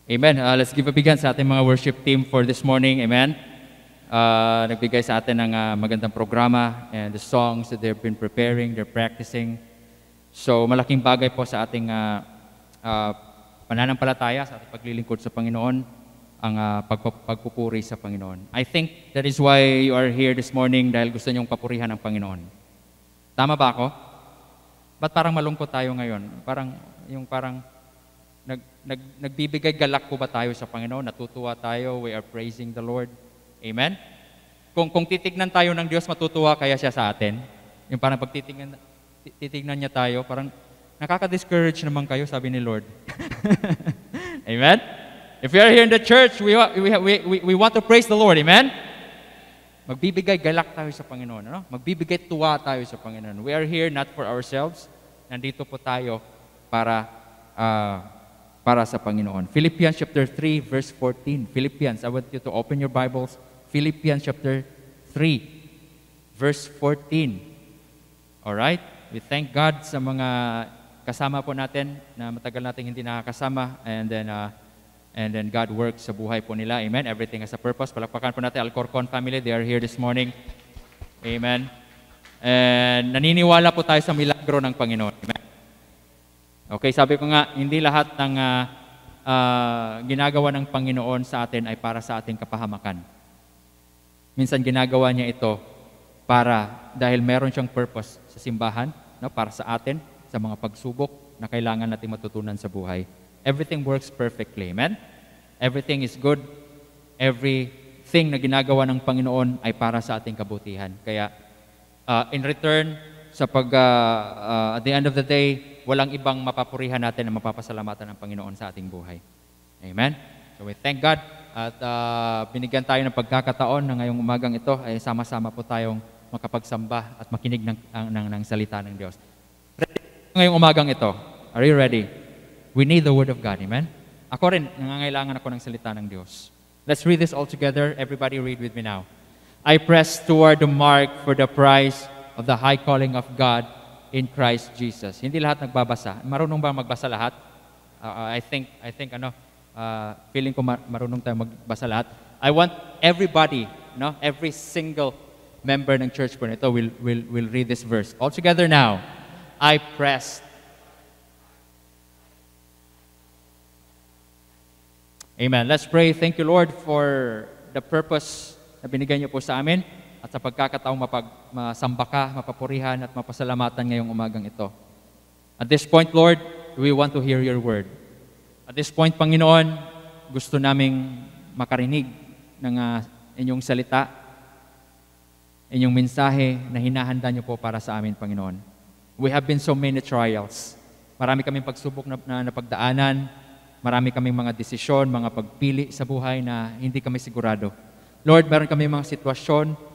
Amen. Let's give a big hand sa ating mga worship team for this morning. Amen. Nagbigay sa atin ng magandang programa and the songs that they've been preparing, they're practicing. So malaking bagay po sa ating pananampalataya, sa ating paglilingkod sa Panginoon, ang pagpupuri sa Panginoon. I think that is why you are here this morning dahil gusto niyong papurihan ang Panginoon. Tama ba ako? Ba't parang malungkot tayo ngayon? Parang nagbibigay galak po ba tayo sa Panginoon? Natutuwa tayo, we are praising the Lord. Amen? Kung titignan tayo ng Diyos, matutuwa kaya siya sa atin. Yung parang pag titignan niya tayo, parang nakaka-discourage naman kayo, sabi ni Lord. Amen? If we are here in the church, we want to praise the Lord. Amen? Magbibigay galak tayo sa Panginoon. Ano? Magbibigay tuwa tayo sa Panginoon. We are here not for ourselves. Nandito po tayo para sa Panginoon. Philippians chapter 3, verse 14. Philippians, I want you to open your Bibles. Philippians chapter 3, verse 14. Alright? We thank God sa mga kasama po natin na matagal natin hindi nakakasama, and then God works sa buhay po nila. Amen? Everything has a purpose. Palakpakan po natin Alcorcon family. They are here this morning. Amen? And naniniwala po tayo sa milagro ng Panginoon. Amen? Okay, sabi ko nga, hindi lahat ng ginagawa ng Panginoon sa atin ay para sa ating kapahamakan. Minsan ginagawa niya ito dahil meron siyang purpose sa simbahan, no, para sa atin, sa mga pagsubok na kailangan natin matutunan sa buhay. Everything works perfectly, amen? Everything is good. Everything na ginagawa ng Panginoon ay para sa ating kabutihan. Kaya, in return, at the end of the day, walang ibang mapapurihan natin na mapapasalamatan ng Panginoon sa ating buhay. Amen? So we thank God at binigyan tayo ng pagkakataon na ngayong umagang ito ay sama-sama po tayong makapagsamba at makinig ng salita ng Diyos. Ready ngayong umagang ito? Are you ready? We need the Word of God. Amen? Ako rin, nangangailangan ako ng salita ng Diyos. Let's read this all together. Everybody read with me now. I press toward the mark for the prize of the high calling of God in Christ Jesus. Hindi lahat nagbabasa. Marunong ba magbasa lahat? I think feeling ko marunong tayo magbasa lahat. I want everybody, every single member ng church po nito will read this verse. All together now. I press. Amen. Let's pray. Thank you, Lord, for the purpose na binigay niyo po sa amin at sa pagkakataong masamba ka, mapapurihan at mapasalamatan ngayong umagang ito. At this point, Lord, we want to hear your word. At this point, Panginoon, gusto naming makarinig ng inyong salita, inyong mensahe na hinahanda niyo po para sa amin, Panginoon. We have been so many trials. Marami kaming pagsubok na napagdaanan, marami kaming mga desisyon, mga pagpili sa buhay na hindi kami sigurado. Lord, meron kami mga sitwasyon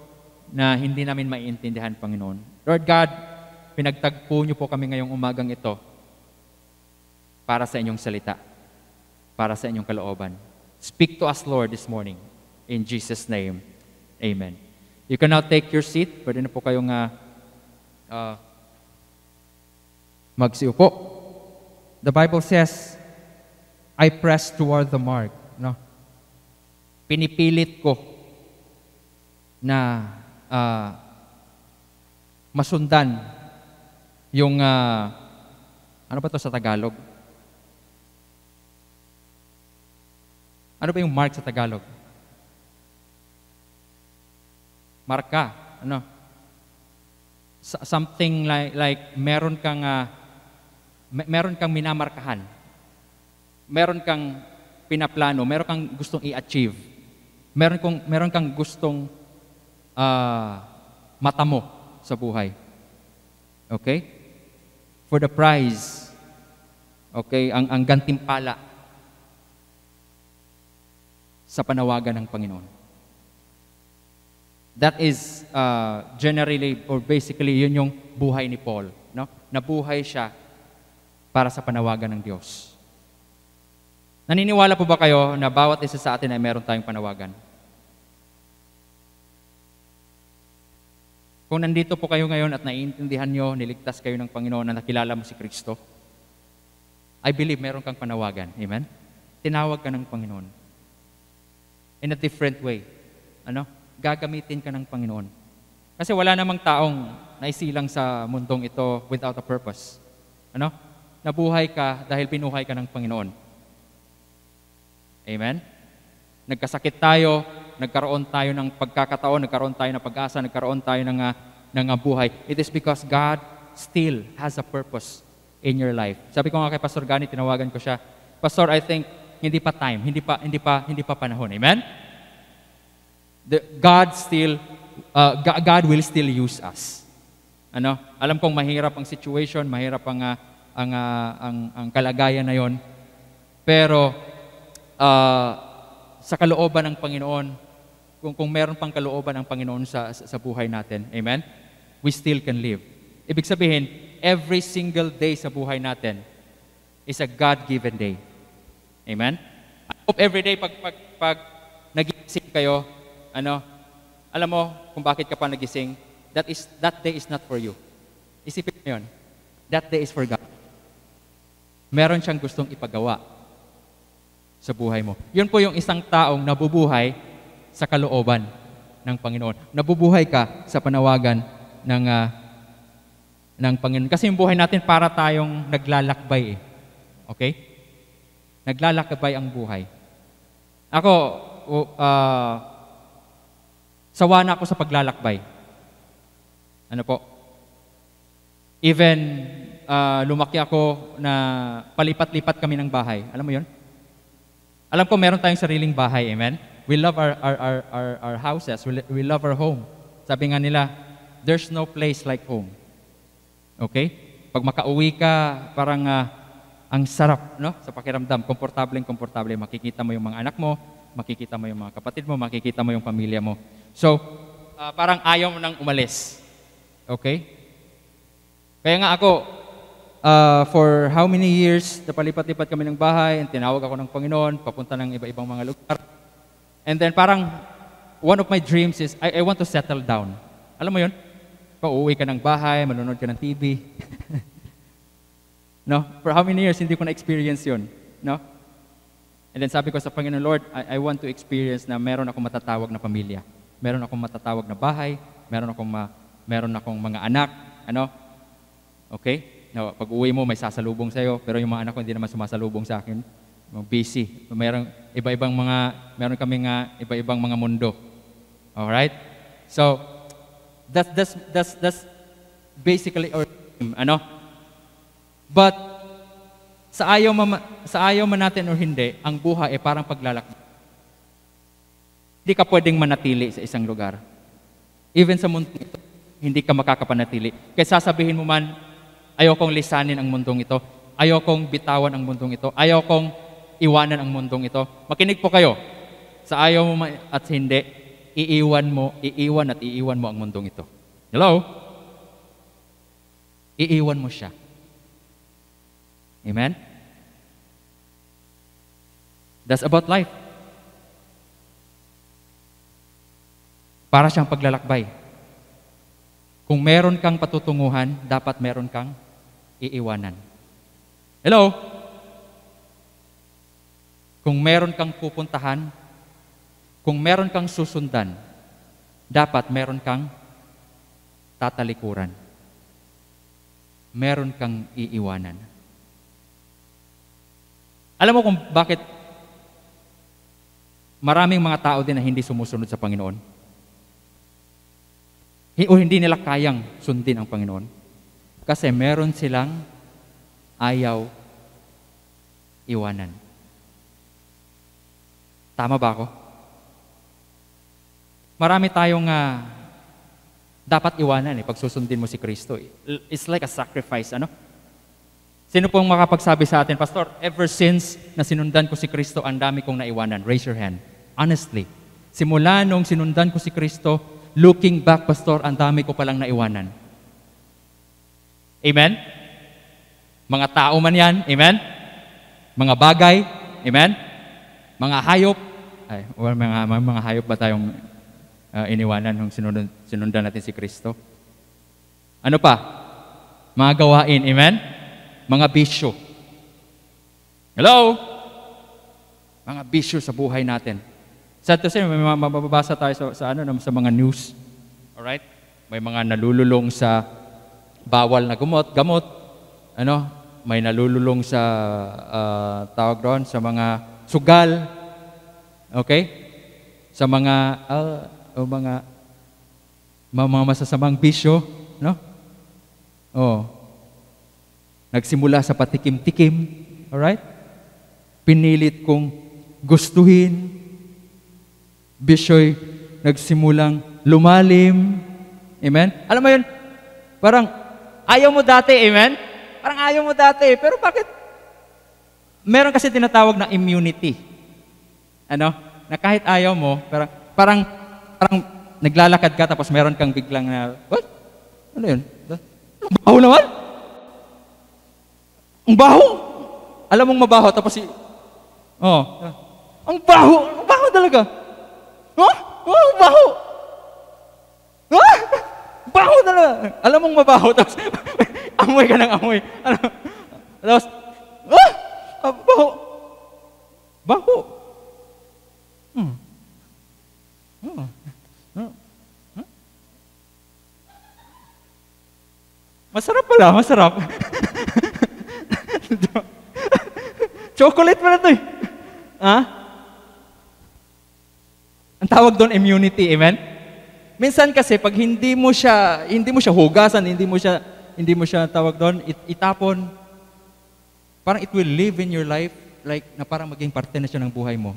na hindi namin maiintindihan, Panginoon. Lord God, pinagtagpo niyo po kami ngayong umagang ito para sa inyong salita, para sa inyong kalooban. Speak to us, Lord, this morning. In Jesus' name, amen. You can now take your seat. Pwede na po kayong magsiupo. The Bible says, I press toward the mark. No? Pinipilit ko na masundan yung ano ba to sa Tagalog? Ano ba yung mark sa Tagalog? Marka, ano? Something like meron kang minamarkahan. Meron kang pinaplano, meron kang gustong i-achieve. Meron kang gustong mata mo sa buhay. Okay? For the prize. Okay? Ang gantimpala sa panawagan ng Panginoon. That is generally or basically yun yung buhay ni Paul. No? Nabuhay siya para sa panawagan ng Diyos. Naniniwala po ba kayo na bawat isa sa atin ay meron tayong panawagan? Kung nandito po kayo ngayon at naiintindihan nyo, niligtas kayo ng Panginoon na nakilala mo si Kristo, I believe meron kang panawagan. Amen? tinawag ka ng Panginoon. In a different way. Gagamitin ka ng Panginoon. Kasi wala namang taong naisilang sa mundong ito without a purpose. Nabuhay ka dahil binuhay ka ng Panginoon. Amen? Nagkasakit tayo, nagkaroon tayo ng pagkakataon, nagkaroon tayo ng pag-asa, nagkaroon tayo ng buhay. It is because God still has a purpose in your life. Sabi ko nga kay Pastor Gani, tinawagan ko siya, Pastor, I think hindi pa time, hindi pa panahon. Amen? God will still use us. Alam kong mahirap ang situation, mahirap ang kalagayan na 'yon. Pero sa kalooban ng Panginoon, kung meron pang kalooban ng Panginoon sa buhay natin, amen? We still can live. Ibig sabihin, every single day sa buhay natin is a God-given day. Amen? I hope every day pag nagising kayo, alam mo kung bakit ka pa nagising, that day is not for you. Isipin mo yun. That day is for God. Meron siyang gustong ipagawa sa buhay mo. Yun po yung isang taong nabubuhay sa kalooban ng Panginoon. Nabubuhay ka sa panawagan ng Panginoon. Kasi yung buhay natin para tayong naglalakbay. Okay? Naglalakbay ang buhay. Ako, sawa na ako sa paglalakbay. Even lumaki ako na palipat-lipat kami ng bahay. Alam mo yun? Alam ko meron tayong sariling bahay, amen? We love our houses. We love our home. Sabi nga nila, there's no place like home. Okay? Pag makauwi ka, parang ang sarap, sa pakiramdam. Komportable. Makikita mo yung mga anak mo, makikita mo yung mga kapatid mo, makikita mo yung pamilya mo. So, parang ayaw mo nang umalis. Okay? Kaya nga ako, for how many years, napalipat-lipat kami ng bahay, and tinawag ako ng Panginoon, papunta ng iba-ibang mga lugar. And then parang, one of my dreams is, I want to settle down. Alam mo yun? Pauwi ka ng bahay, manonood ka ng TV. For how many years, hindi ko na-experience yun. And then sabi ko sa Panginoon, Lord, I want to experience na meron akong matatawag na pamilya. Meron akong matatawag na bahay, meron akong mga anak, Okay? Pag uwi mo, may sasalubong sa'yo, pero yung mga anak ko hindi naman sumasalubong sa akin. Busy. Meron kaming iba-ibang mga mundo. Alright? So, that's basically our dream, But, sa ayaw man natin o hindi, ang buhay ay parang paglalakbay. Hindi ka pwedeng manatili sa isang lugar. Even sa mundo ito, hindi ka makakapanatili. Kaya sasabihin mo man, ayaw kong lisanin ang mundong ito. Ayaw kong bitawan ang mundong ito. Ayaw kong iwanan ang mundong ito. Makinig po kayo. Sa ayaw mo at hindi, iiwan mo ang mundong ito. Hello? Iiwan mo siya. Amen? That's about life. Para siyang paglalakbay. Kung meron kang patutunguhan, dapat meron kang iiwanan. Hello? Kung meron kang pupuntahan, kung meron kang susundan, dapat meron kang tatalikuran. Meron kang iiwanan. Alam mo kung bakit maraming mga tao din na hindi sumusunod sa Panginoon? O hindi nila kayang sundin ang Panginoon? Kasi meron silang ayaw iwanan. Tama ba ako? Marami tayong dapat iwanan pag susundin mo si Kristo. It's like a sacrifice, Sino pong makapagsabi sa atin, Pastor, ever since na sinundan ko si Kristo, ang dami kong naiwanan? Raise your hand. Honestly. Simula nung sinundan ko si Kristo, looking back, Pastor, ang dami ko palang naiwanan. Amen? Mga tao man yan, amen? Mga bagay, amen? Mga hayop, mga hayop ba tayong iniwanan nung sinundan natin si Kristo? Ano pa? Mga gawain, amen? Mga bisyo. Hello? Mga bisyo sa buhay natin. Sad to say, may mga mababasa tayo sa mga news. Alright? May mga nalululong sa bawal na gamot. May nalululong sa tawag doon sa mga sugal. Okay? Sa mga masasamang bisyo, no? Nagsimula sa patikim-tikim, alright? Pinilit kong gustuhin. Bisyo'y nagsimulang lumalim. Amen? Alam mo yun, parang ayaw mo dati, amen? Parang ayaw mo dati, pero bakit? Meron kasi tinatawag na immunity. Na kahit ayaw mo, parang naglalakad ka tapos meron kang biglang na, what? Ano yun? Ang baho naman? Ang baho? Alam mong mabaho, tapos ang baho talaga. Ang baho! Baho talaga! Alam mong mabaho, tapos amoy ka ng amoy. Tapos, baho! Baho! Masarap pala, masarap. Chocolate pala ito eh. Ang tawag doon, immunity, amen? Minsan kasi, pag hindi mo siya hugasan, hindi mo siya tawag doon, itapon, parang it will live in your life, like, na parang maging parte na siya ng buhay mo,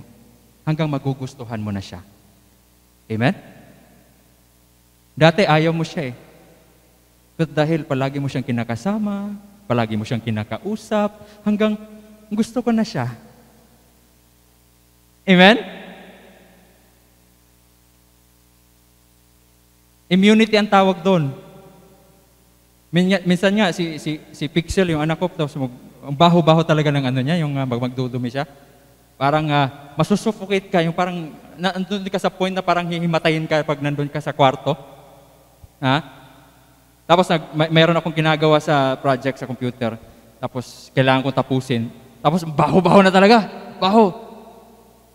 hanggang magugustuhan mo na siya. Amen? Dati ayaw mo siya eh. But dahil palagi mo siyang kinakasama, palagi mo siyang kinakausap, hanggang gusto ko na siya. Amen? Immunity ang tawag doon. Minsan nga, si Pixel, yung anak ko, ang baho-baho talaga ng niya, yung magdudumi siya. Parang masusuffocate ka, yung parang nandun ka sa point na parang hihimatayin ka pag nandun ka sa kwarto. Tapos mayroon akong ginagawa sa project sa computer. Tapos kailangan kong tapusin. Tapos baho-baho na talaga. Baho.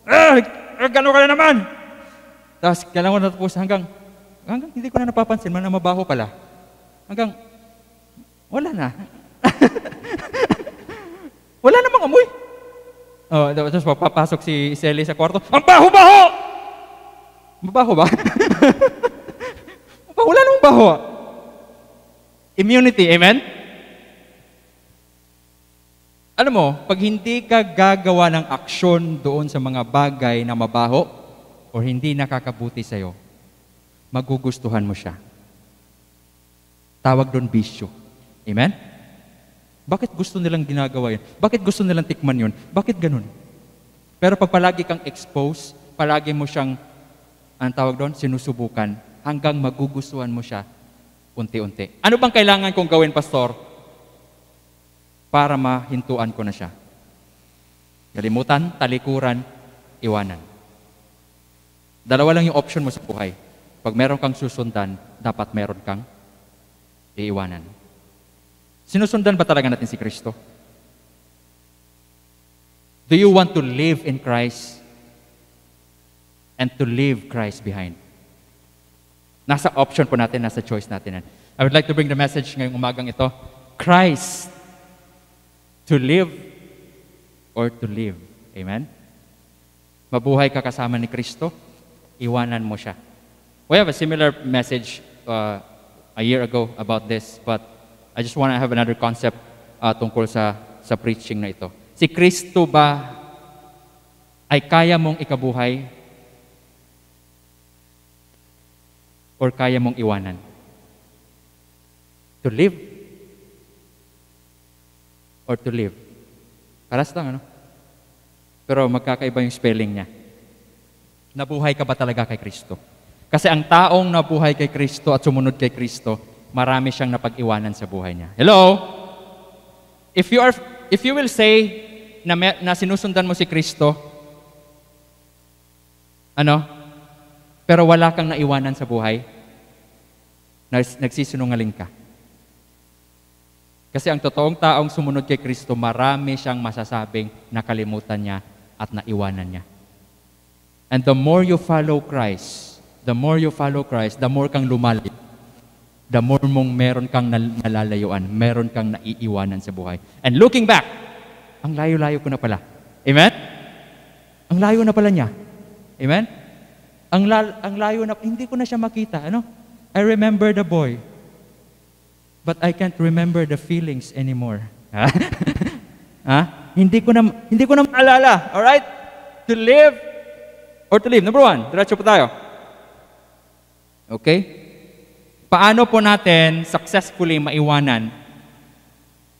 Gano'n ka na naman. Tapos kailangan ko na tapos hanggang hindi ko na napapansin, man na mabaho pala. Hanggang, wala na. Wala namang amoy. Tapos papasok si Sally sa kwarto, ang baho-baho! Mabaho ba? Wala namang baho. Immunity, amen? Alam mo, pag hindi ka gagawa ng aksyon doon sa mga bagay na mabaho o hindi nakakabuti sa'yo, magugustuhan mo siya. Tawag doon bisyo. Amen? Bakit gusto nilang ginagawa yun? Bakit gusto nilang tikman yun? Bakit ganun? Pero pag palagi kang exposed, palagi mo siyang, ang tawag doon, sinusubukan, hanggang magugustuhan mo siya unti-unti. Ano bang kailangan kong gawin, Pastor, para mahintuan ko na siya? Kalimutan, talikuran, iwanan. Dalawa lang yung option mo sa buhay. Pag meron kang susundan, dapat meron kang iiwanan. Sinusundan ba talaga natin si Kristo? Do you want to live in Christ and to leave Christ behind? Nasa option po natin, nasa choice natin. I would like to bring the message ngayong umagang ito. Christ, to live or to live. Amen? Mabuhay ka kasama ni Kristo, iwanan mo siya. We have a similar message a year ago about this, but I just want to have another concept tungkol sa preaching na ito. Si Kristo ba ay kaya mong ikabuhay or kaya mong iwanan? To live or to live? Paras lang, Pero magkakaiba yung spelling niya. Nabuhay ka ba talaga kay Kristo? Kasi ang taong nabuhay kay Kristo at sumunod kay Kristo, marami siyang napag-iwanan sa buhay niya. Hello? If you will say na sinusundan mo si Kristo, pero wala kang naiwanan sa buhay, nagsisinungaling ka. Kasi ang totoong taong sumunod kay Kristo, marami siyang masasabing nakalimutan niya at naiwanan niya. And the more you follow Christ, the more kang lumalayo. The more mong meron kang nalalayuan, meron kang naiiwanan sa buhay. And looking back, ang layo-layo ko na pala. Amen? Ang layo na pala niya. Amen? Ang layo na, hindi ko na siya makita. Ano? I remember the boy, but I can't remember the feelings anymore. Ha? Hindi ko na maalala. Alright? To live or to live. Number 1, diretso po tayo. Okay? Paano po natin successfully maiwanan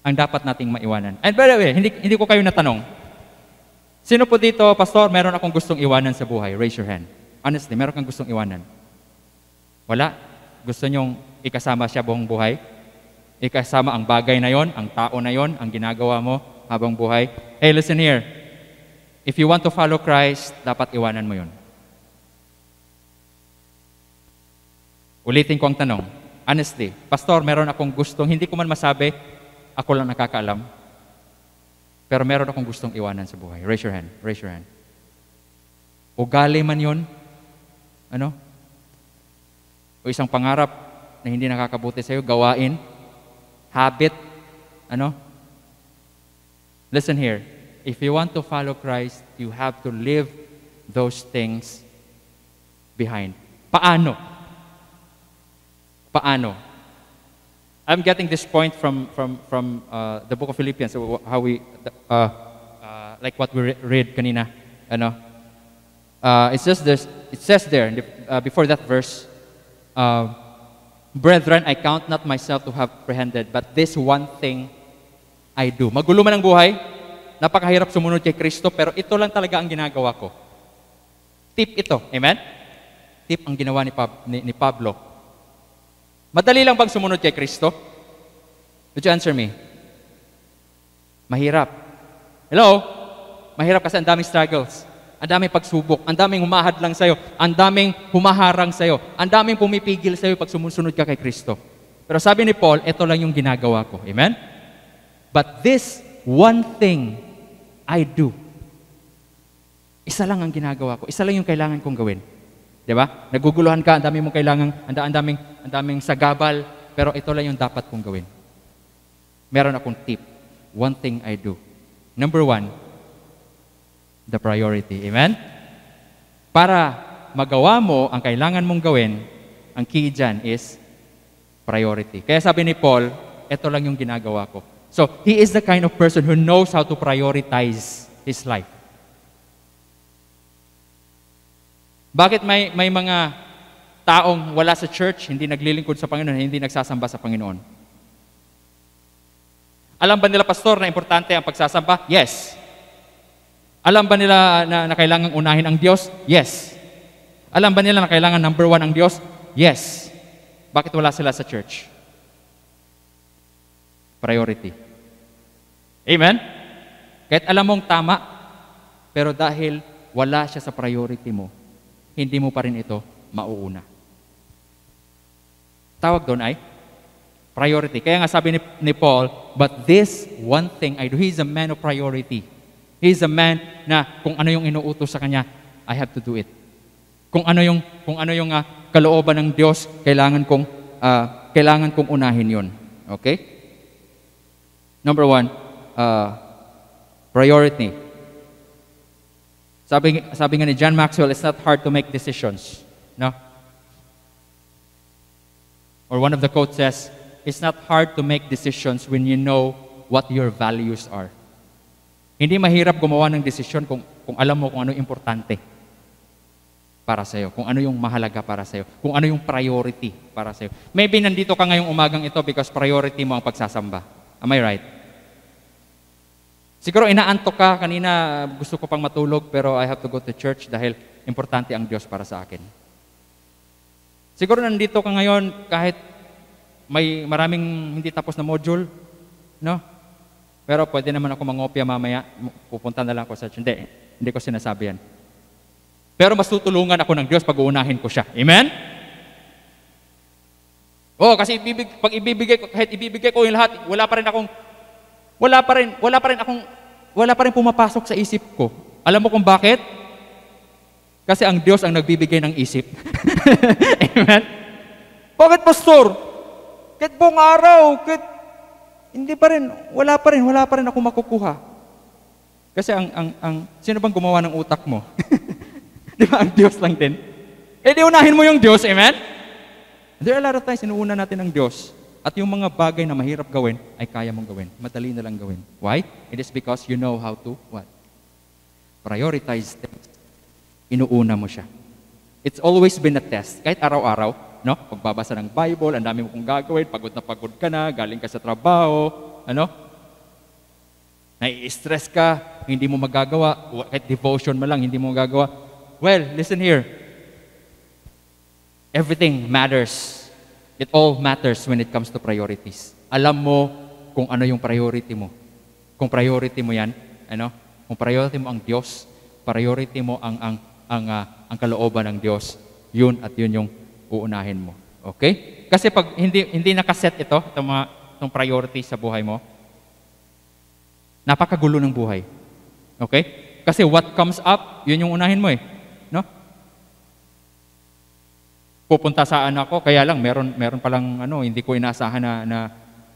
ang dapat nating maiwanan? And by the way, hindi ko kayo natanong. Sino po dito, Pastor, meron akong gustong iwanan sa buhay? Raise your hand. Honestly, meron kang gustong iwanan? Wala? Gusto nyong ikasama siya buong buhay? Ikasama ang bagay na yon, ang tao na yon, ang ginagawa mo habang buhay? Hey, listen here. If you want to follow Christ, dapat iwanan mo yon. Ulitin ko ang tanong. Honestly, Pastor, meron akong gustong, hindi ko man masabi, ako lang nakakaalam. Pero meron akong gustong iwanan sa buhay. Raise your hand. Raise your hand. Ugali man yun. Ano? O isang pangarap na hindi nakakabuti sa'yo, gawain, habit, ano? Listen here. If you want to follow Christ, you have to leave those things behind. Paano? Paano? I'm getting this point from the book of Philippians, how we like what we read kanina. Ano? It says there before that verse, brethren, I count not myself to have apprehended, but this one thing I do. Magulo man ang buhay, napakahirap sumunod kay Kristo, pero ito lang talaga ang ginagawa ko. Tip ito, amen? Tip ang ginawa ni Pablo. Madali lang bang sumunod kay Kristo? Would you answer me? Mahirap. Hello? Mahirap kasi ang daming struggles. Ang daming pagsubok. Ang daming humahad lang sa'yo. Ang daming humaharang sa'yo. Ang daming pumipigil sa'yo pag sumusunod ka kay Kristo. Pero sabi ni Paul, ito lang yung ginagawa ko. Amen? But this one thing I do. Isa lang ang ginagawa ko. Isa lang yung kailangan kong gawin. Diba? Naguguluhan ka, ang daming mong kailangan, ang daming sagabal, pero ito lang yung dapat kong gawin. Meron akong tip. One thing I do. Number 1, the priority. Amen? Para magawa mo ang kailangan mong gawin, ang key dyan is priority. Kaya sabi ni Paul, ito lang yung ginagawa ko. So, he is the kind of person who knows how to prioritize his life. Bakit may mga taong wala sa church, hindi naglilingkod sa Panginoon, hindi nagsasamba sa Panginoon? Alam ba nila, Pastor, na importante ang pagsasamba? Yes. Alam ba nila na kailangan unahin ang Diyos? Yes. Alam ba nila na kailangan number 1 ang Diyos? Yes. Bakit wala sila sa church? Priority. Amen? Kahit alam mong tama, pero dahil wala siya sa priority mo, hindi mo pa rin ito mauuna. Tawag doon ay priority. Kaya nga sabi ni Paul, but this one thing I do. He's a man of priority. He's a man na kung ano yung inuutos sa kanya, I have to do it. Kung ano yung kalooban ng Diyos, kailangan kong unahin yun. Okay? Number 1, priority. Sabi nga ni John Maxwell, it's not hard to make decisions. No? Or one of the quotes says, it's not hard to make decisions when you know what your values are. Hindi mahirap gumawa ng desisyon kung alam mo kung ano importante para sa'yo, kung ano yung mahalaga para sa'yo, kung ano yung priority para sa'yo. Maybe nandito ka ngayong umagang ito because priority mo ang pagsasamba. Am I right? Siguro inaantok ka, kanina gusto ko pang matulog pero I have to go to church dahil importante ang Diyos para sa akin. Siguro nandito ka ngayon kahit may maraming hindi tapos na module, no? Pero pwede naman ako mangopya mamaya, pupunta na lang ako sa church. Hindi ko sinasabi yan. Pero mas tutulungan ako ng Diyos pag uunahin ko siya. Amen? Kasi kahit ibibigay ko yung lahat, wala pa rin pumapasok sa isip ko Alam mo kung bakit? Kasi ang Diyos ang nagbibigay ng isip. Amen? Bakit, pastor? Kahit buong araw, kahit hindi pa rin, wala pa rin ako makukuha. Kasi sino bang gumawa ng utak mo? Di ba, ang Diyos lang din? Eh, di unahin mo yung Diyos, amen? There are a lot of times, inuuna natin ang Diyos. At yung mga bagay na mahirap gawin, ay kaya mong gawin. Madali na lang gawin. Why? It is because you know how to, what? Prioritize things. Inuuna mo siya. It's always been a test. Kahit araw-araw, no? Pagbabasa ng Bible, ang dami mo kong gagawin, pagod na pagod ka na, galing ka sa trabaho, ano? Nai-stress ka, hindi mo magagawa, kahit devotion mo lang, hindi mo magagawa. Well, listen here. Everything matters. It all matters when it comes to priorities. Alam mo kung ano yung priority mo. Kung priority mo yan, ano? Kung priority mo ang Diyos, priority mo ang kalooban ng Diyos, yun at yun yung uunahin mo. Okay? Kasi pag hindi nakaset itong priority sa buhay mo, napakagulo ng buhay. Okay? Kasi what comes up, yun yung unahin mo eh. No? Pupunta saan ako, kaya lang meron palang hindi ko inaasahan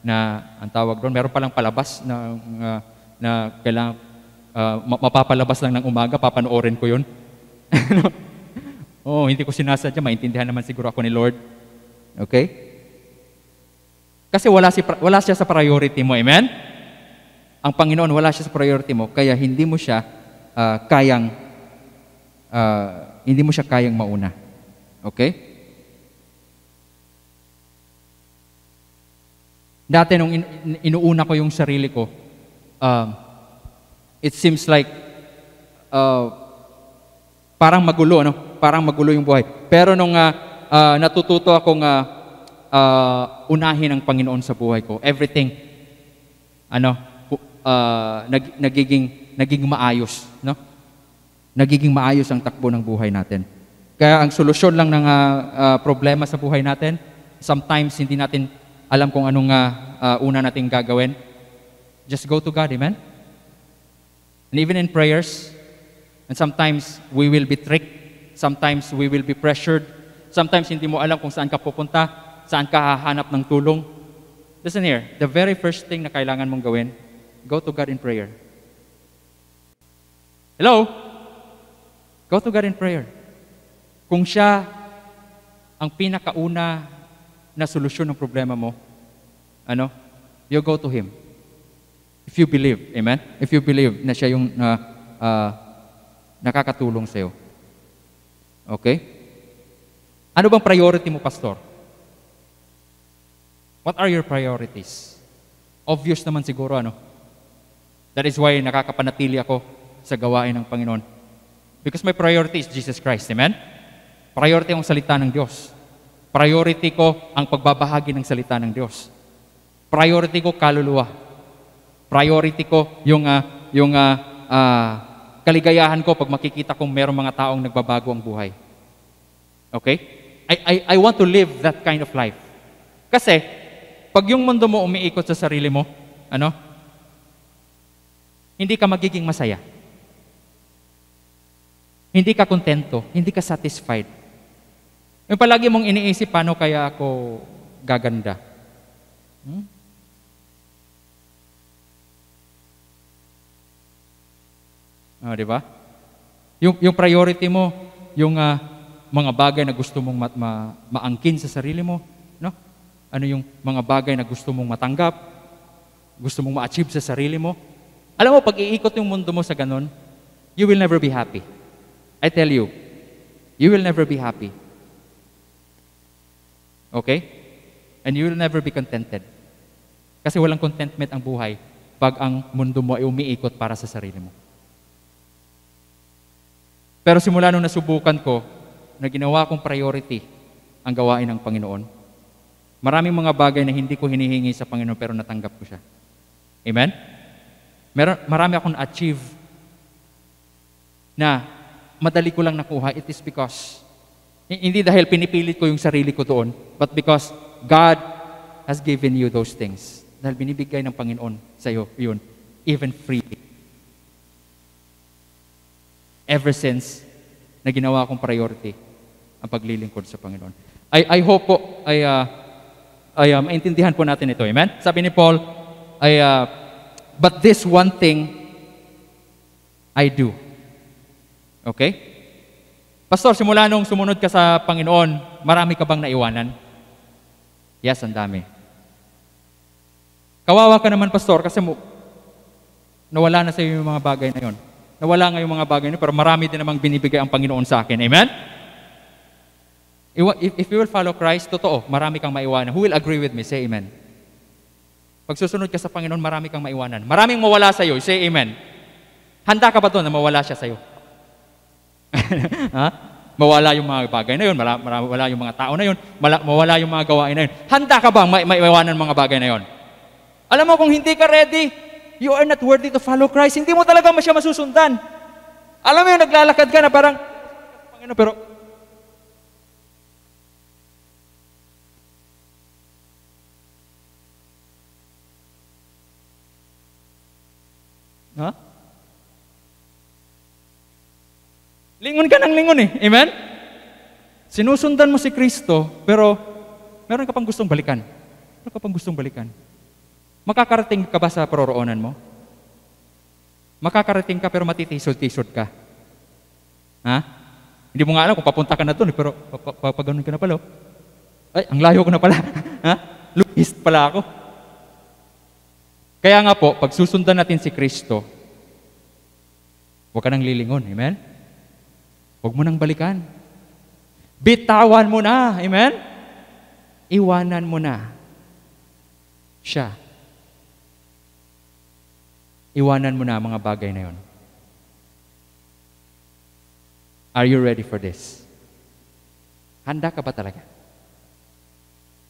na ang tawag doon, meron palang palabas na kailangan mapapalabas lang ng umaga, papanoorin ko yun. Hindi ko sinasadya, maintindihan naman siguro ako ni Lord. Okay? Kasi wala siya sa priority mo, amen? Ang Panginoon, wala siya sa priority mo, kaya hindi mo siya kayang mauna. Okay? Dati nung inuuna ko yung sarili ko, it seems like parang magulo, Parang magulo yung buhay. Pero nung natututo akong unahin ang Panginoon sa buhay ko, everything nagiging maayos, no? Nagiging maayos ang takbo ng buhay natin. Kaya ang solusyon lang ng problema sa buhay natin, sometimes hindi natin alam kung anong una nating gagawin. Just go to God, amen? And even in prayers, and sometimes we will be tricked, sometimes we will be pressured, sometimes hindi mo alam kung saan ka pupunta, saan ka hahanap ng tulong. Listen here, the very first thing na kailangan mong gawin, go to God in prayer. Hello? Go to God in prayer. Kung siya ang pinakauna na solusyon ng problema mo, you go to Him. If you believe, amen? If you believe na siya yung nakakatulong sa'yo. Okay? Ano bang priority mo, pastor? What are your priorities? Obvious naman siguro, That is why nakakapanatili ako sa gawain ng Panginoon. Because my priority is Jesus Christ, amen? Priority ang salita ng Diyos. Priority ko ang pagbabahagi ng salita ng Diyos. Priority ko kaluluwa. Priority ko yung kaligayahan ko pag makikita kong merong mga taong nagbabago ang buhay. Okay? I want to live that kind of life. Kasi, pag yung mundo mo umiikot sa sarili mo, hindi ka magiging masaya. Hindi ka kontento, hindi ka satisfied. Yung palagi mong iniisip, paano kaya ako gaganda? Di ba? Yung priority mo, yung mga bagay na gusto mong maangkin sa sarili mo, ano yung mga bagay na gusto mong matanggap, gusto mong ma-achieve sa sarili mo. Alam mo, pag iikot yung mundo mo sa ganun, you will never be happy. I tell you, you will never be happy. Okay? And you will never be contented. Kasi walang contentment ang buhay pag ang mundo mo ay umiikot para sa sarili mo. Pero simula nung nasubukan ko na ginawa kong priority ang gawain ng Panginoon, maraming mga bagay na hindi ko hinihingi sa Panginoon pero natanggap ko siya. Amen? Marami akong na-achieve na madali ko lang nakuha. It is because, hindi dahil pinipilit ko yung sarili ko doon, but because God has given you those things. Dahil binibigay ng Panginoon sa iyo yun, even freely. ever since na ginawa kong priority ang paglilingkod sa Panginoon. I hope po ay maintindihan po natin ito. Amen? Sabi ni Paul, but this one thing I do. Okay? Pastor, simula nung sumunod ka sa Panginoon, marami ka bang naiwanan? Yes, ang dami. Kawawa ka naman, Pastor, kasi nawala na sa iyo yung mga bagay na yon. Nawala nga yung mga bagay na yun, pero marami din namang binibigay ang Panginoon sa akin. Amen? If you will follow Christ, totoo, marami kang maiwanan. Who will agree with me? Say amen. Pag susunod ka sa Panginoon, marami kang maiwanan. Maraming mawala sa iyo. Say amen. Handa ka ba doon na mawala siya sa iyo? Ha? Mawala yung mga bagay na yun, mawala yung mga tao na yun, mawala yung mga gawain na yun. Handa ka bang maiwanan mga bagay na yun? Alam mo, kung hindi ka ready, you are not worthy to follow Christ. Hindi mo talaga siya masusundan. Alam mo yung naglalakad ka na parang, Panginoon, pero ha? Lingon ka ng lingon eh. Amen? Sinusundan mo si Kristo, pero meron ka pang gustong balikan. Meron ka pang gustong balikan. Makakarating ka ba sa paroroonan mo? Makakarating ka pero matitisod-tisod ka. Ha? Hindi mo nga alam kung papunta ka na doon, pero pag ganun ka na pala. Ay, ang layo ko na pala. Ha? Luhist pala ako. Kaya nga po, pag susundan natin si Kristo, huwag ka nang lilingon. Amen? Huwag mo nang balikan. Bitawan mo na. Amen? Iwanan mo na siya. Iwanan mo na ang mga bagay na yon. Are you ready for this? Handa ka ba talaga?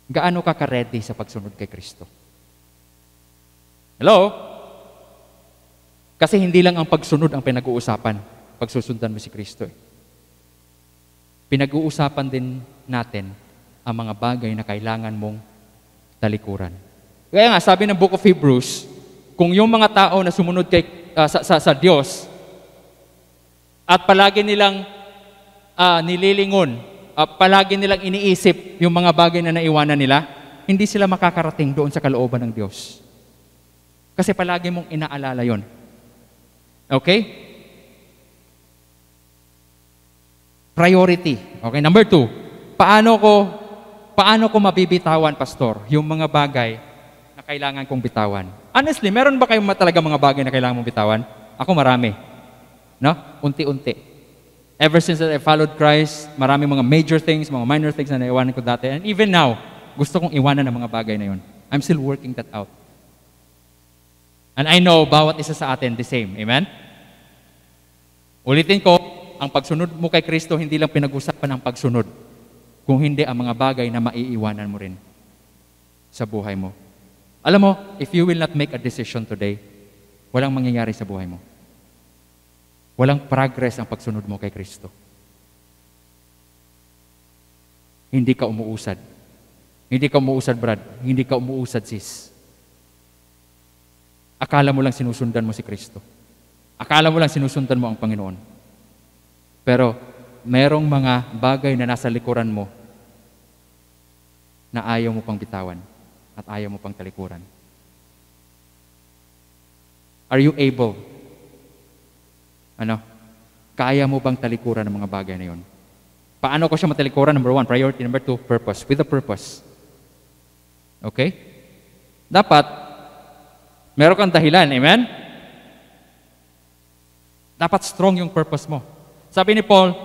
Gaano ka ka-ready sa pagsunod kay Kristo? Hello? Kasi hindi lang ang pagsunod ang pinag-uusapan pag susundan mo si Kristo. Pinag-uusapan din natin ang mga bagay na kailangan mong talikuran. Kaya nga, sabi ng Book of Hebrews, kung yung mga tao na sumunod sa Diyos at palagi nilang nililingon, palagi nilang iniisip yung mga bagay na naiwanan nila, hindi sila makakarating doon sa kalooban ng Diyos. Kasi palagi mong inaalala yon. Okay? Priority. Okay, number 2. Paano ko mabibitawan, Pastor, yung mga bagay na kailangan kong bitawan? Honestly, meron ba kayong talaga mga bagay na kailangan mong bitawan? Ako marami. No? Unti-unti. Ever since that I followed Christ, marami mga major things, mga minor things na naiwanan ko dati. And even now, gusto kong iwanan ng mga bagay na yun. I'm still working that out. And I know, bawat isa sa atin, the same. Amen? Ulitin ko, ang pagsunod mo kay Kristo, hindi lang pinag-usapan ang pagsunod, kung hindi ang mga bagay na maiiwanan mo rin sa buhay mo. Alam mo, if you will not make a decision today, walang mangyayari sa buhay mo. Walang progress ang pagsunod mo kay Kristo. Hindi ka umuusad. Hindi ka umuusad, Brad. Hindi ka umuusad, sis. Akala mo lang sinusundan mo si Kristo. Akala mo lang sinusundan mo ang Panginoon. Pero merong mga bagay na nasa likuran mo na ayaw mo pang bitawan at ayaw mo pang talikuran. Are you able? Kaya mo bang talikuran ang mga bagay na yun? Paano ko siya matalikuran? Number 1, priority. Number 2, purpose. With a purpose. Okay? Dapat, meron kang dahilan. Amen? Dapat strong yung purpose mo. Sabi ni Paul,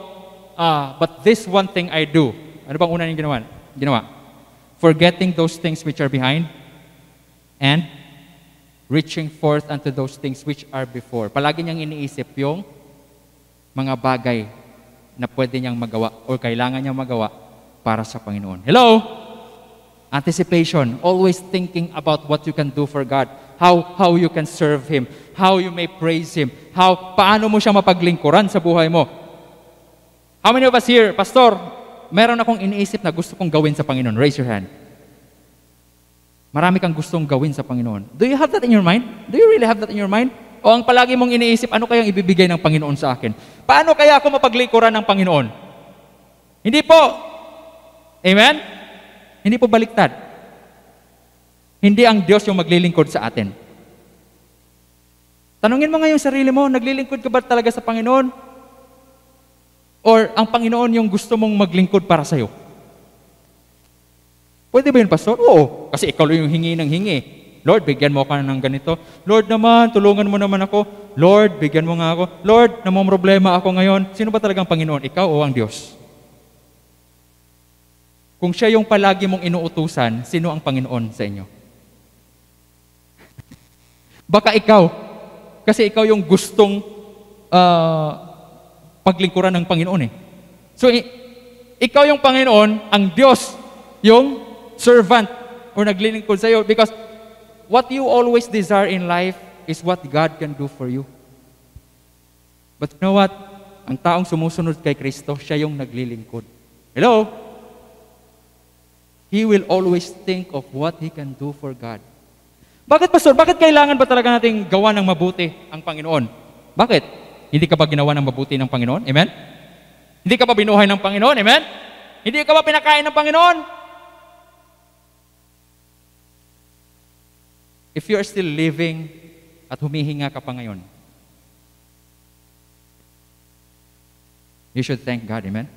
but this one thing I do. Ano bang una niyang ginawa? Forgetting those things which are behind and reaching forth unto those things which are before. Palagi niyang iniisip yung mga bagay na pwede niyang magawa o kailangan niyang magawa para sa Panginoon. Hello? Anticipation. Always thinking about what you can do for God. How you can serve Him. How you may praise Him. Paano mo siya mapaglingkuran sa buhay mo. How many of us here, Pastor, meron akong iniisip na gusto kong gawin sa Panginoon. Raise your hand. Marami kang gustong gawin sa Panginoon. Do you have that in your mind? Do you really have that in your mind? O ang palagi mong iniisip, ano kayang ibibigay ng Panginoon sa akin? Paano kaya ako mapaglikuran ng Panginoon? Hindi po. Amen? Hindi po baliktad. Hindi ang Diyos yung maglilingkod sa atin. Tanungin mo ngayon sarili mo, naglilingkod ka ba talaga sa Panginoon? Or ang Panginoon yung gusto mong maglingkod para sa'yo? Pwede ba yun, Pastor? Oo. Kasi ikaw yung hingi ng hingi. Lord, bigyan mo ako ng ganito. Lord naman, tulungan mo naman ako. Lord, bigyan mo nga ako. Lord, namomroblema ako ngayon. Sino ba talagang Panginoon? Ikaw o ang Diyos? Kung siya yung palagi mong inuutusan, sino ang Panginoon sa inyo? Baka ikaw. Kasi ikaw yung gustong paglingkuran ng Panginoon eh. So, ikaw yung Panginoon, ang Diyos, yung servant or naglilingkod sa iyo because what you always desire in life is what God can do for you. But you know what? Ang taong sumusunod kay Kristo, siya yung naglilingkod. Hello? He will always think of what he can do for God. Bakit, Pastor? Bakit kailangan ba talaga nating gawa ng mabuti ang Panginoon? Bakit? Hindi ka ba ginawa ng mabuti ng Panginoon? Amen? Hindi ka ba binuhay ng Panginoon? Amen? Hindi ka ba pinakain ng Panginoon? If you are still living at humihinga ka pa ngayon, you should thank God, amen?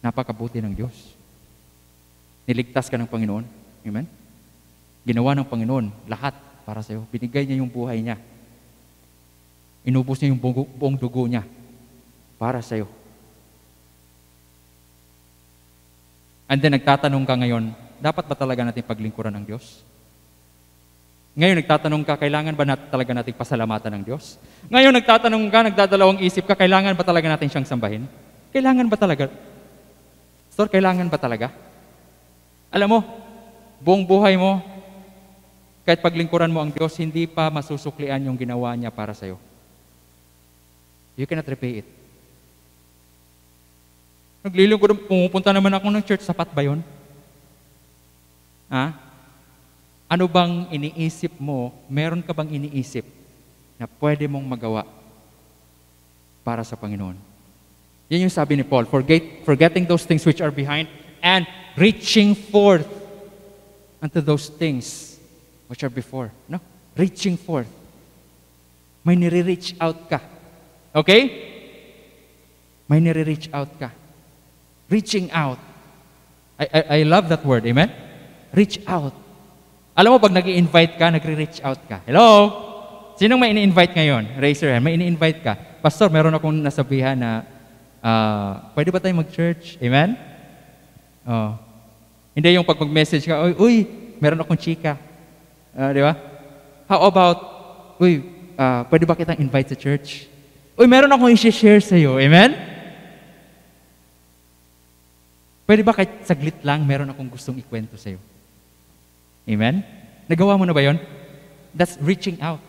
Napakabuti ng Diyos. Niligtas ka ng Panginoon, amen? Ginawa ng Panginoon lahat para sa iyo. Binigay niya yung buhay niya. Inubos niya yung buong dugo niya para sa iyo. And then nagtatanong ka ngayon, dapat ba talaga natin paglingkuran ng Diyos? Ngayon nagtatanong ka, kailangan ba talaga nating pasalamatan ng Diyos? Ngayon nagtatanong ka, nagdadalawang isip ka, kailangan ba talaga natin siyang sambahin? Kailangan ba talaga? Pastor, kailangan ba talaga? Alam mo, buong buhay mo, kahit paglingkuran mo ang Diyos, hindi pa masusuklian yung ginawa niya para sa'yo. You cannot repay it. Naglilingkod, pumupunta naman ako ng church, sapat ba yun? Ha? Ano bang iniisip mo, meron ka bang iniisip na pwede mong magawa para sa Panginoon? Yan yung sabi ni Paul, forgetting those things which are behind and reaching forth unto those things which are before. No? Reaching forth. May nire-reach out ka. Okay? May nire-reach out ka. Reaching out. I love that word, amen? Reach out. Alam mo, pag nag-i-invite ka, nagre-reach out ka. Hello? Sinong may ini-invite ngayon? Raise your hand. May ini-invite ka. Pastor, meron akong nasabihan na, pwede ba tayo mag-church? Amen? Oh. Hindi yung pag mag-message ka, uy, meron akong chika. Di ba? How about, pwede ba kitang invite sa church? Uy, meron akong i-share sa'yo. Amen? Pwede ba kahit saglit lang, meron akong gustong ikwento sa'yo? Amen? Nagawa mo na ba yun? That's reaching out.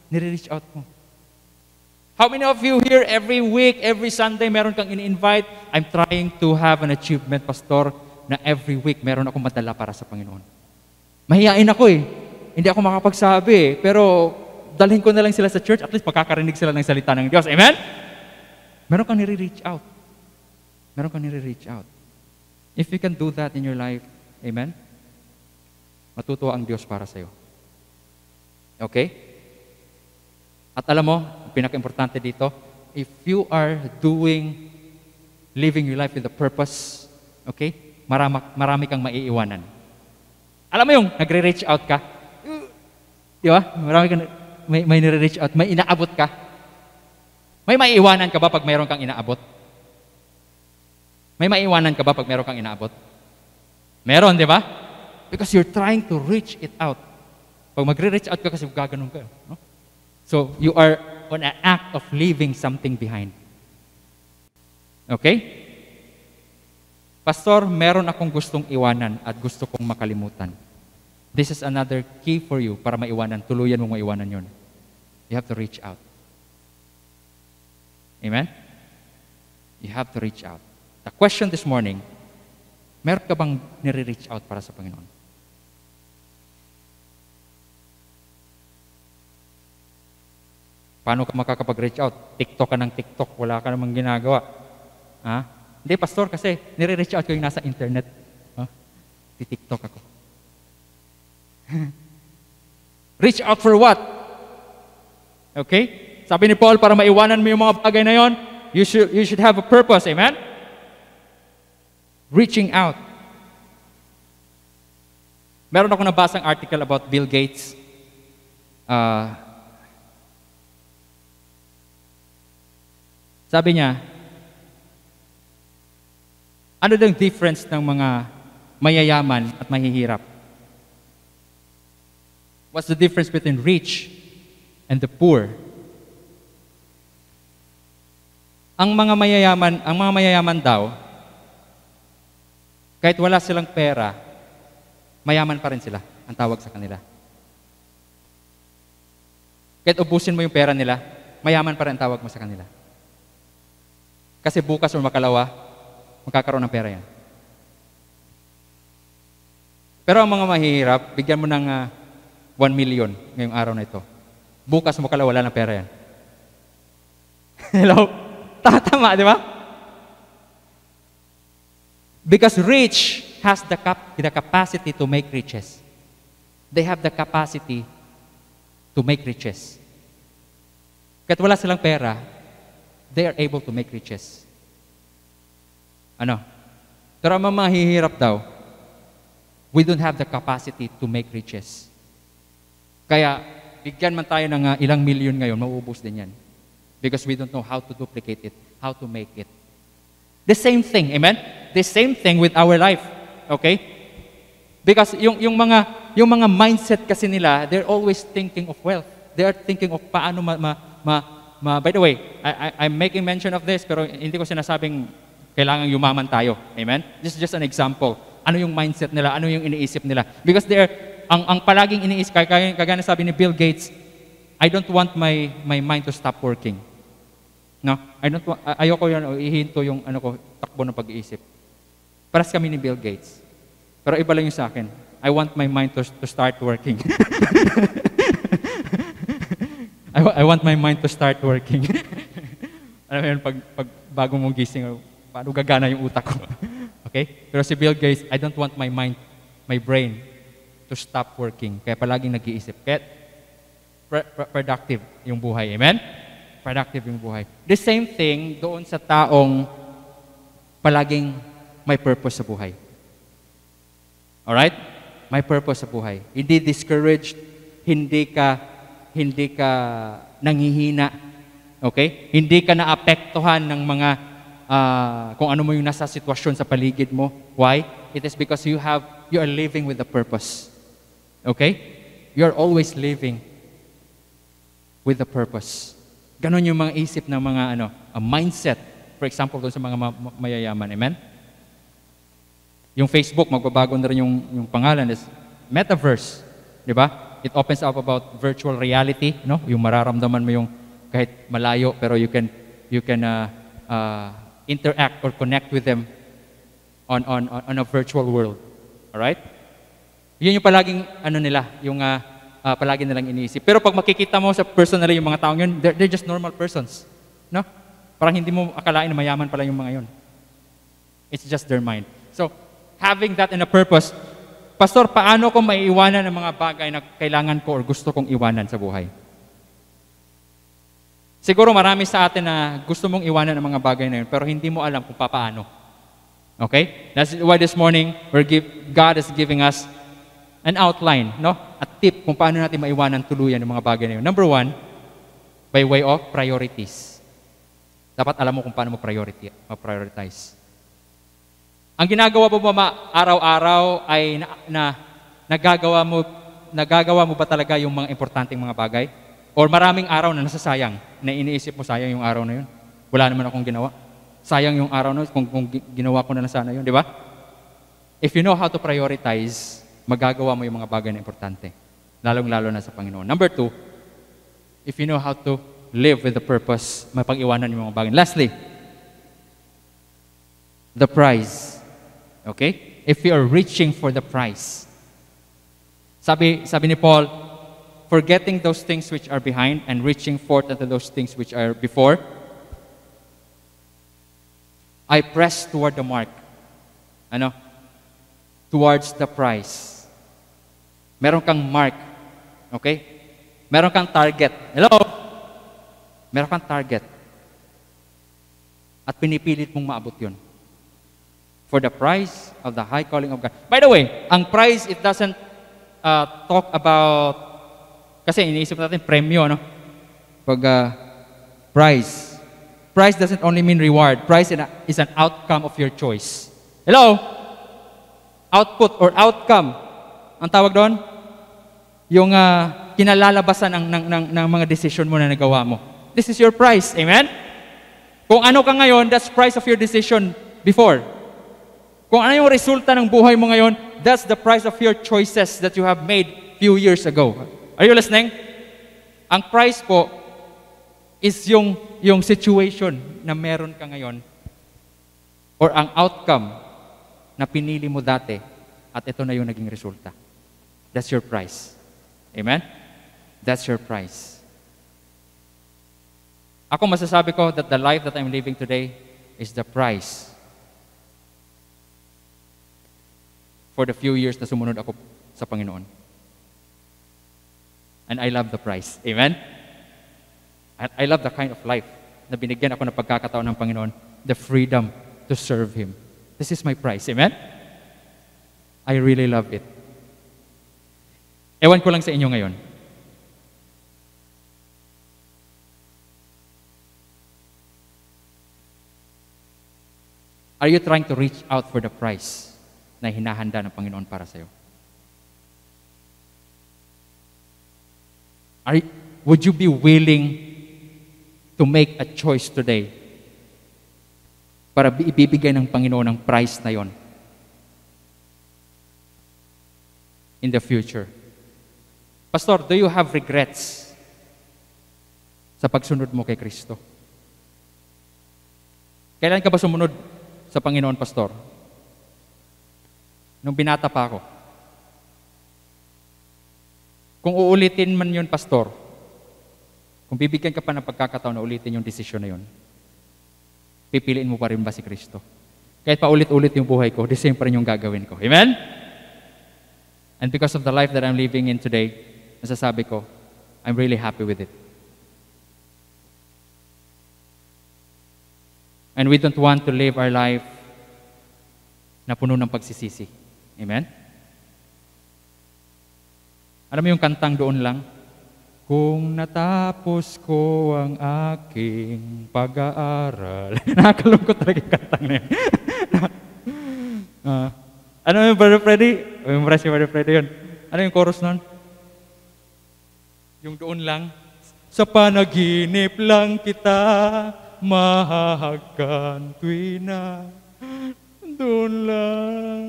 Nire-reach out mo. How many of you here every week, every Sunday, meron kang ini-invite? I'm trying to have an achievement, Pastor, na every week meron akong madala para sa Panginoon. Mahihain ako eh. Hindi ako makapagsabi eh. Pero dalhin ko na lang sila sa church, at least makakarinig sila ng salita ng Diyos. Amen? Meron kang nire-reach out. Meron kang nire-reach out. If you can do that in your life, amen? Matutuwa ang Diyos para sa'yo. Okay? At alam mo, ang pinaka-importante dito, if you are living your life with a purpose, okay? Marami kang maiiwanan. Alam mo yung nagre-reach out ka? Di ba? May nire-reach out, may inaabot ka. May maiiwanan ka ba pag mayroon kang inaabot? May maiiwanan ka ba pag mayroon kang inaabot? Meron, di ba? Because you're trying to reach it out. Pag magre-reach out ka kasi gaganon ka. No? So, you are on an act of leaving something behind. Okay? Pastor, meron akong gustong iwanan at gusto kong makalimutan. This is another key for you para maiwanan. Tuluyan mong maiwanan yun. You have to reach out. Amen? You have to reach out. The question this morning, meron ka bang nire-reach out para sa Panginoon? Paano ka makakapag-reach out? TikTok ka ng TikTok, wala ka namang ginagawa. Ha? Hindi, pastor, kasi nire-reach out ko yung nasa internet. Ha? TikTok ako. Reach out for what? Okay? Sabi ni Paul, para maiwanan mo yung mga bagay na yon, you should have a purpose. Amen? Reaching out. Meron ako nabasang article about Bill Gates. Sabi niya, ano daw yung difference ng mga mayayaman at mahihirap? What's the difference between rich and the poor? Ang mga mayayaman daw, kahit wala silang pera, mayaman pa rin sila, ang tawag sa kanila. Kahit ubusin mo yung pera nila, mayaman pa rin ang tawag mo sa kanila. Kasi bukas o makalawa, magkakaroon ng pera yan. Pero ang mga mahihirap, bigyan mo ng 1 million ngayong araw na ito. Bukas o makalawa, wala ng pera yan. Hello? Tama, di ba? Because rich has the capacity to make riches. They have the capacity to make riches. Kahit wala silang pera, they are able to make riches. Ano? Pero ang mga mahihirap daw, we don't have the capacity to make riches. Kaya, bigyan man tayo ng ilang milyon ngayon, mauubos din yan. Because we don't know how to duplicate it, how to make it. The same thing, amen? The same thing with our life, okay? Because yung mga mindset kasi nila, they're always thinking of wealth. They are thinking of paano by the way, I'm making mention of this, pero hindi ko sinasabing kailangan yumaman tayo. Amen? This is just an example. Ano yung mindset nila? Ano yung iniisip nila? Because ang palaging iniisip, kagaya na sabi ni Bill Gates, I don't want my mind to stop working. No? Ayoko yan, ihinto yung takbo ng pag-iisip. Paras kami ni Bill Gates. Pero iba lang yung sa akin. I want my mind to start working. I want my mind to start working. Alam mo yun, pag bago mong gising, paano gagana yung utak ko? Okay? Pero si Bill Gates, I don't want my mind, my brain, to stop working. Kaya palaging nag-iisip. Kaya productive yung buhay. Amen? Productive yung buhay. The same thing doon sa taong palaging may purpose sa buhay. Alright? May purpose sa buhay. Hindi discouraged, hindi ka nanghihina. Okay? Hindi ka naapektuhan ng mga kung ano mo yung nasa sitwasyon sa paligid mo. Why? It is because you are living with a purpose. Okay? You are always living with a purpose. Ganon yung mga isip ng mga mindset. For example, doon sa mga mayayaman. Amen? Yung Facebook, magbabago na rin yung pangalan is Metaverse. Di ba? It opens up about virtual reality, no? Yung mararamdaman mo yung kahit malayo, pero you can interact or connect with them on a virtual world. All right? Yun yung palaging palagi nilang iniisip. Pero pag makikita mo sa personally yung mga taong yun, they're just normal persons, no? Parang hindi mo akalain na mayaman pala yung mga yun. It's just their mind. So, having that in a purpose, Pastor, paano ko maiiwanan ang mga bagay na kailangan ko or gusto kong iwanan sa buhay? Siguro marami sa atin na gusto mong iwanan ang mga bagay na yun, pero hindi mo alam kung paano. Okay? That's why this morning, God is giving us an outline, no? A tip kung paano natin maiwanan tuluyan ang mga bagay na yun. Number 1, by way of priorities. Dapat alam mo kung paano mo prioritize. Ang ginagawa mo ba araw-araw ay nagagawa mo ba talaga yung mga importanteng mga bagay? Or maraming araw na nasasayang, na iniisip mo sayang yung araw na yun? Wala naman akong ginawa. Sayang yung araw na yun kung ginawa ko na sana yun, di ba? If you know how to prioritize, magagawa mo yung mga bagay na importante. Lalong-lalo na sa Panginoon. Number 2, if you know how to live with the purpose, mapag-iwanan yung mga bagay. Lastly, the prize. Okay? If you are reaching for the prize. Sabi ni Paul, forgetting those things which are behind and reaching forth unto those things which are before, I press toward the mark. Ano? Towards the prize. Meron kang mark. Okay? Meron kang target. Hello? Meron kang target. At pinipilit mong maabot yun. For the prize of the high calling of God. By the way, ang prize, it doesn't talk about, kasi iniisip natin premyo, no? Pag prize. Prize doesn't only mean reward. Prize is an outcome of your choice. Hello? Output or outcome. Ang tawag doon? Yung kinalalabasan ng mga decision mo na nagawa mo. This is your prize. Amen? Kung ano ka ngayon, that's price of your decision before. Kung ano yung resulta ng buhay mo ngayon, that's the price of your choices that you have made few years ago. Are you listening? Ang price po is yung situation na meron ka ngayon or ang outcome na pinili mo dati at ito na yung naging resulta. That's your price. Amen? That's your price. Ako masasabi ko that the life that I'm living today is the price for the few years na sumunod ako sa Panginoon. And I love the price. Amen? I love the kind of life na binigyan ako ng pagkakataon ng Panginoon, the freedom to serve Him. This is my price. Amen? I really love it. Ewan ko lang sa inyo ngayon. Are you trying to reach out for the prize na hinahanda ng Panginoon para sa'yo? Would you be willing to make a choice today para ibibigay ng Panginoon ang prize na yon in the future? Pastor, do you have regrets sa pagsunod mo kay Kristo? Kailan ka ba sumunod sa Panginoon, Pastor? Nung binata pa ako. Kung uulitin man yun, Pastor, kung bibigyan ka pa ng pagkakataon na ulitin yung desisyon na yun, pipiliin mo pa rin ba si Kristo? Kahit pa ulit-ulit yung buhay ko, the same pa rin yung gagawin ko. Amen? And because of the life that I'm living in today, nasasabi ko, I'm really happy with it. And we don't want to live our life na puno ng pagsisisi. Amen? Alam mo yung kantang doon lang? Kung natapos ko ang aking pag-aaral. Nakakalungkot talaga yung kantang na yun. Ano yung Brother Freddy? Memorize yung Brother Freddy yun. Ano yung chorus nun? Yung doon lang? Sa panaginip lang kita mahahagkan tuwi na doon lang.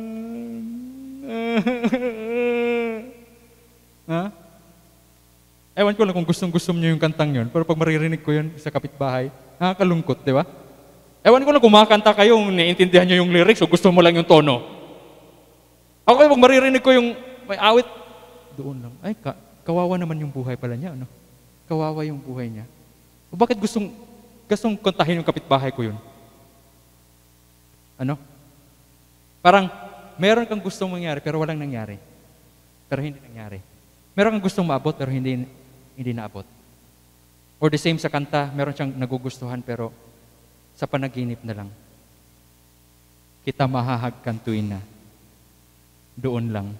Ha? Ewan ko lang kung gustong-gusto niyo yung kantang yun, pero pag maririnig ko yun sa kapitbahay, nakakalungkot, di ba? Ewan ko lang kung makakanta kayo, naiintindihan niyo yung lyrics o gusto mo lang yung tono. Ako pag maririnig ko yung may awit, doon lang. Ay, kawawa naman yung buhay pala niya, ano? Kawawa yung buhay niya. O bakit gustong kantahin yung kapitbahay ko yun? Ano? Parang, meron kang gustong mangyari, pero walang nangyari. Pero hindi nangyari. Meron kang gustong maabot, pero hindi naabot. Or the same sa kanta, meron siyang nagugustuhan, pero sa panaginip na lang. Kita mahahagkan tuwin na. Doon lang.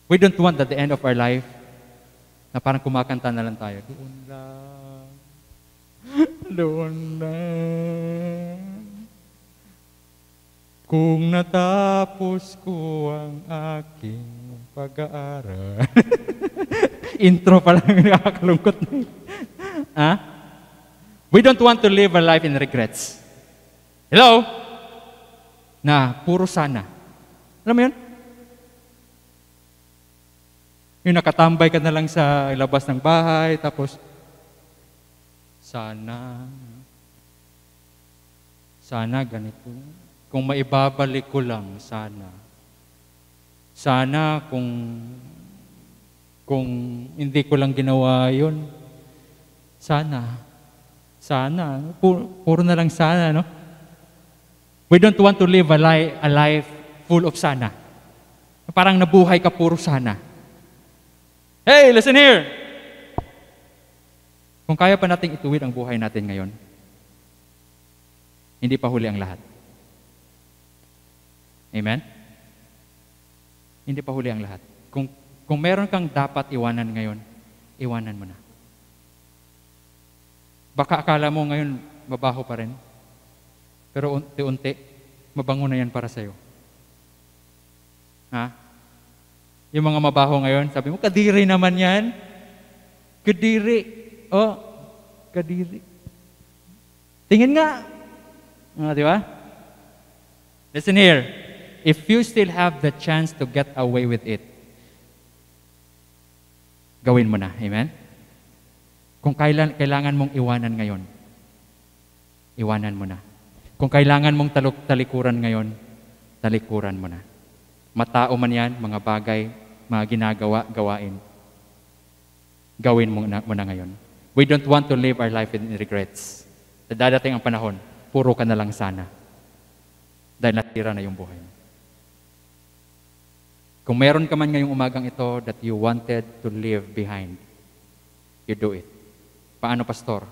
We don't want at the end of our life na parang kumakanta na lang tayo. Doon lang. Doon lang. Kung natapos ko ang aking pag-aaral. Intro pa lang, nakakalungkot na. Ha? We don't want to live our life in regrets. Hello? Na puro sana. Alam mo yun? Yung nakatambay ka na lang sa labas ng bahay, tapos, sana ganito. Kung maibabalik ko lang, sana. Sana kung Kung hindi ko lang ginawa yun, sana, puro na lang sana, no? We don't want to live a life full of sana. Parang nabuhay ka puro sana. Hey, listen here! Kung kaya pa nating ituwid ang buhay natin ngayon, hindi pa huli ang lahat. Amen? Hindi pa huli ang lahat. Kung meron kang dapat iwanan ngayon, iwanan mo na. Baka akala mo ngayon, mabaho pa rin. Pero unti-unti, mabango na yan para sa'yo. Ha? Yung mga mabaho ngayon, sabi mo, kadiri naman yan. Kadiri. Oh, kadiri. Tingin nga. Di ba? Listen here. If you still have the chance to get away with it, gawin mo na. Amen? Kung kailangan mong iwanan ngayon, iwanan mo na. Kung kailangan mong talikuran ngayon, talikuran mo na. Matao man yan, mga bagay, mga ginagawa, gawain. Gawin mo na ngayon. We don't want to live our life in regrets. Sa dadating ang panahon, puro ka na lang sana. Dahil natira na yung buhay mo. Kung meron ka man ngayong umagang ito that you wanted to leave behind, you do it. Paano, Pastor?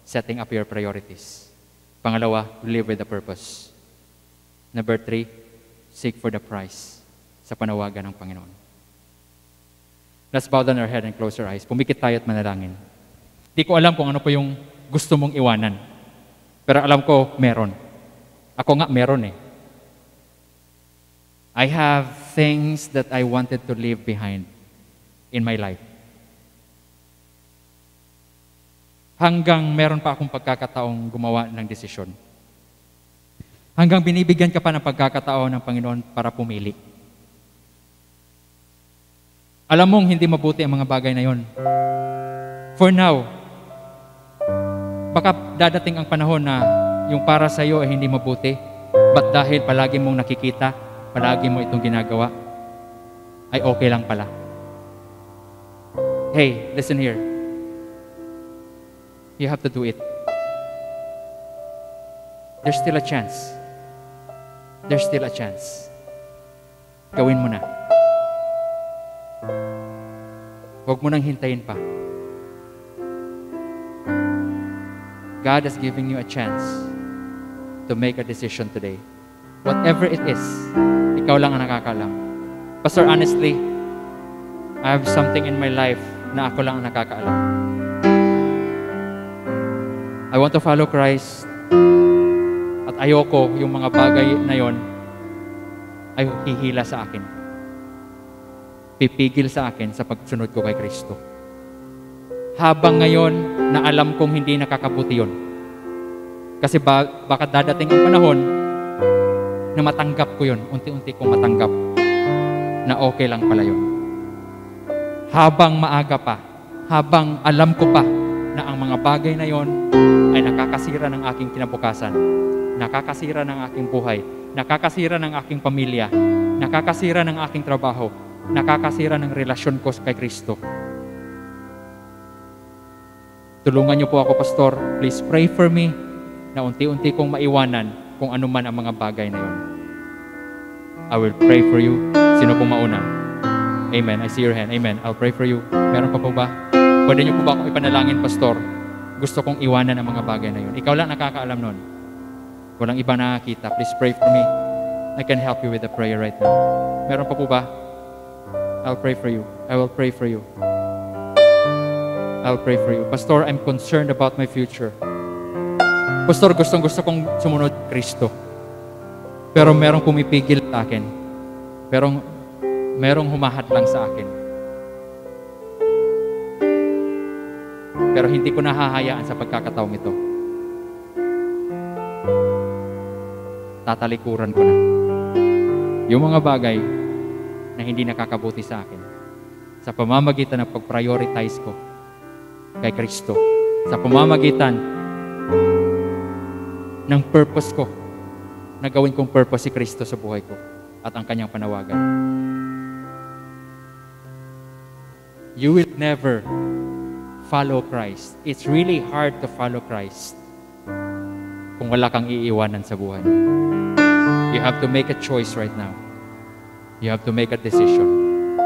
Setting up your priorities. Pangalawa, live with a purpose. Number 3, seek for the prize sa panawagan ng Panginoon. Let's bow down our head and close our eyes. Pumikit tayo at manalangin. Di ko alam kung ano po yung gusto mong iwanan. Pero alam ko, meron. Ako nga, meron eh. I have things that I wanted to leave behind in my life. Hanggang meron pa akong pagkakataong gumawa ng desisyon. Hanggang binibigyan ka pa ng pagkakataon ng Panginoon para pumili. Alam mong hindi mabuti ang mga bagay na yon. For now, baka dadating ang panahon na yung para sa iyo ay hindi mabuti, but dahil palagi mong nakikita, palagi mo itong ginagawa, ay okay lang pala. Hey, listen here. You have to do it. There's still a chance. There's still a chance. Gawin mo na. Huwag mo nang hintayin pa. God is giving you a chance to make a decision today. Whatever it is, ikaw lang ang nakakaalam. Pastor, honestly, I have something in my life na ako lang ang nakakaalam. I want to follow Christ at ayoko yung mga bagay na yon ay hihila sa akin. Pipigil sa akin sa pagsunod ko kay Kristo. Habang ngayon na alam kong hindi nakakabuti yun. Kasi baka dadating ang panahon na matanggap ko yun, unti-unti kong matanggap na okay lang pala yun. Habang maaga pa, habang alam ko pa na ang mga bagay na yon ay nakakasira ng aking kinabukasan, nakakasira ng aking buhay, nakakasira ng aking pamilya, nakakasira ng aking trabaho, nakakasira ng relasyon ko kay Kristo. Tulungan niyo po ako, Pastor. Please pray for me na unti-unti kong maiwanan kung ano man ang mga bagay na yon. I will pray for you. Sino pong mauna? Amen. I see your hand. Amen. I'll pray for you. Meron pa po ba? Pwede niyo po ba akong ipanalangin, Pastor? Gusto kong iwanan ang mga bagay na yun. Ikaw lang nakakaalam nun. Walang iba nakakita. Please pray for me. I can help you with the prayer right now. Meron pa po ba? I'll pray for you. I will pray for you. I'll pray for you. Pastor, I'm concerned about my future. Pastor, gustong-gusto kong sumunod Kristo. Pero merong pumipigil sa akin. Merong humahat lang sa akin. Pero hindi ko nahahayaan sa pagkakataong ito. Tatalikuran ko na yung mga bagay na hindi nakakabuti sa akin sa pamamagitan ng pag-prioritize ko kay Kristo, sa pamamagitan ng purpose ko na gawin kong purpose si Kristo sa buhay ko at ang kanyang panawagan. you will never follow Christ. It's really hard to follow Christ kung wala kang iiwanan sa buhay. You have to make a choice right now. You have to make a decision.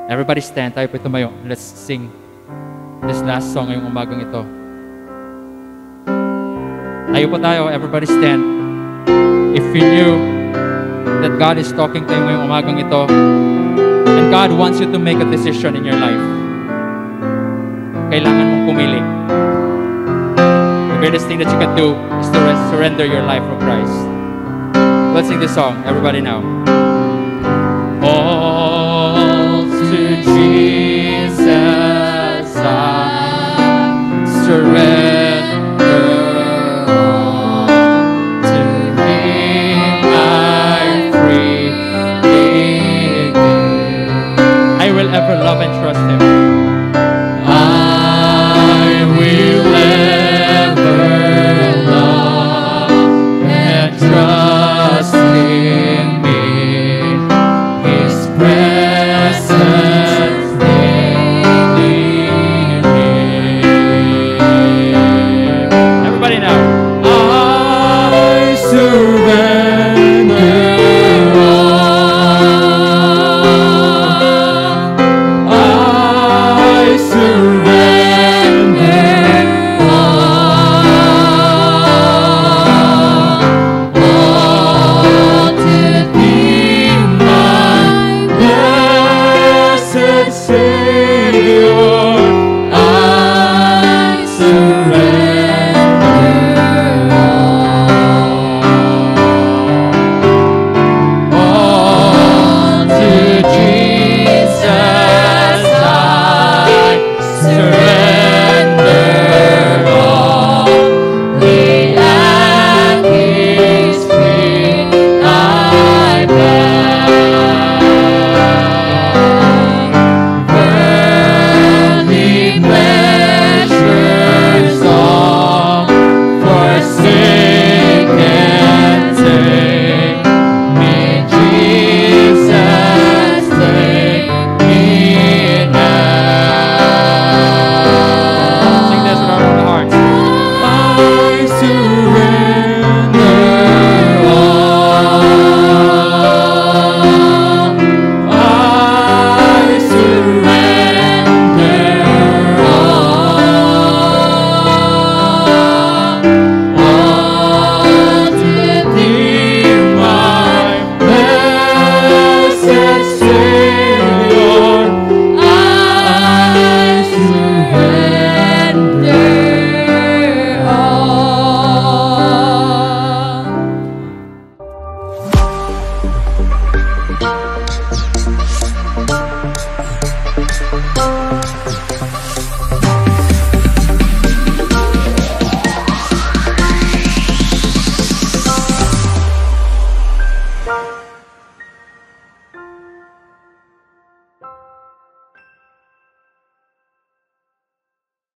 Everybody stand. Tayo po tumayo. Let's sing this last song ngayong umagang ito. Tayo po tayo. Everybody stand. If you knew that God is talking to you ngayong umagang ito, and God wants you to make a decision in your life, kailangan mong pumili. The greatest thing that you can do is to surrender your life for Christ. Let's sing this song. Everybody now. All to Jesus I surrender.